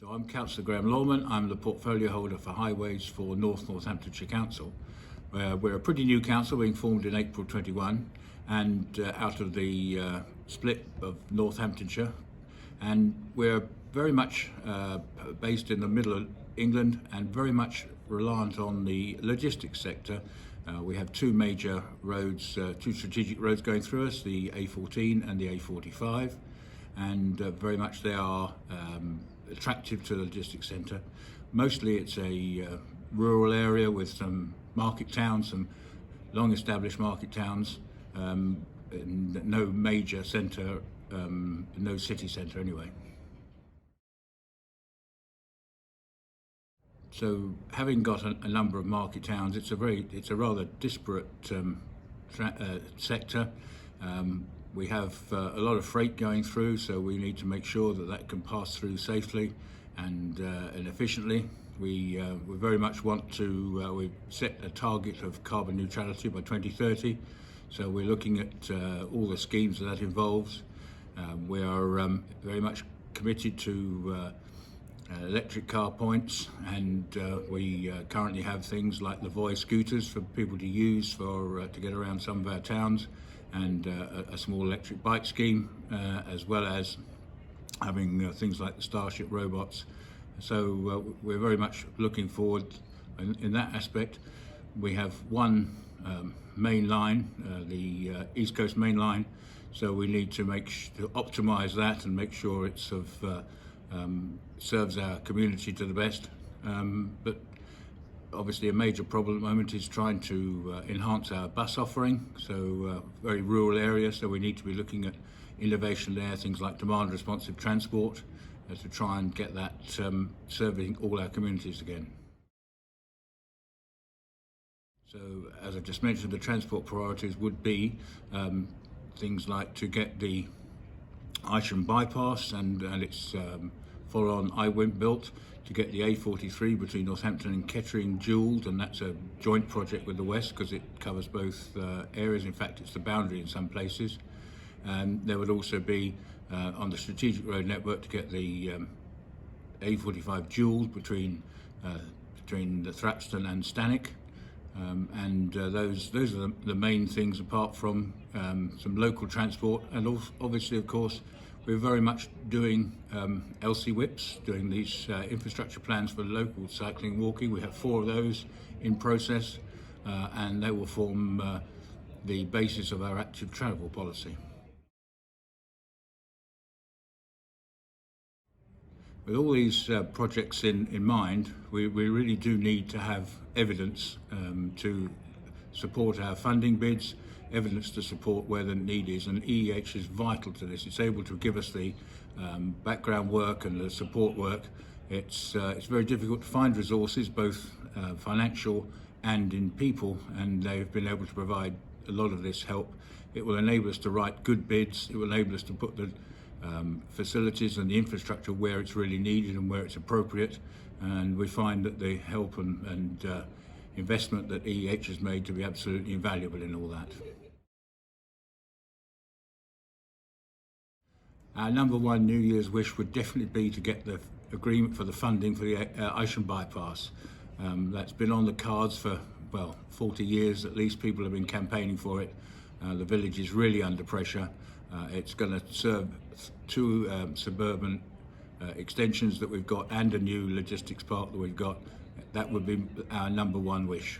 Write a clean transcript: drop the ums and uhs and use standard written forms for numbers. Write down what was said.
So I'm Cllr Graham Lawman. I'm the portfolio holder for highways for North Northamptonshire Council. We're a pretty new council, being formed in April 21, and out of the split of Northamptonshire, and we're very much based in the middle of England and very much reliant on the logistics sector. We have two major roads, two strategic roads going through us, the A14 and the A45, and very much they are attractive to the logistics centre. Mostly it's a rural area with some market towns, some long established market towns, no major centre, no city centre anyway. So having got a number of market towns, it's a rather disparate sector. We have a lot of freight going through, so we need to make sure that that can pass through safely and efficiently. We very much want to, we've set a target of carbon neutrality by 2030, so we're looking at all the schemes that involves. We are very much committed to electric car points, and we currently have things like the Voy scooters for people to use to get around some of our towns, and a small electric bike scheme, as well as having things like the Starship robots. So we're very much looking forward in that aspect. We have one main line, the East Coast main line, so we need to optimise that and make sure it serves our community to the best. But obviously a major problem at the moment is trying to enhance our bus offering, so very rural area, so we need to be looking at innovation there, things like demand responsive transport, to try and get that serving all our communities again. So as I just mentioned, the transport priorities would be things like to get the Isham bypass and its follow-on I-Wimp built, to get the A43 between Northampton and Kettering dualled, and that's a joint project with the West because it covers both areas. In fact, it's the boundary in some places. And there would also be on the strategic road network to get the A45 dualled between the Thrapston and Stanwick. And those are the main things, apart from some local transport, and also, obviously, of course, we're very much doing LC whips, doing these infrastructure plans for local cycling and walking. We have 4 of those in process, and they will form the basis of our active travel policy. With all these projects in mind, we really do need to have evidence to support our funding bids, evidence to support where the need is, and EEH is vital to this. It's able to give us the background work and the support work. It's very difficult to find resources, both financial and in people, and they've been able to provide a lot of this help. It will enable us to write good bids. It will enable us to put the facilities and the infrastructure where it's really needed and where it's appropriate, and we find that the help and investment that EEH has made to be absolutely invaluable in all that. Our number one New Year's wish would definitely be to get the agreement for the funding for the Isham bypass. That's been on the cards for, 40 years at least. People have been campaigning for it. The village is really under pressure. It's going to serve 2 suburban extensions that we've got and a new logistics park that we've got. That would be our number one wish.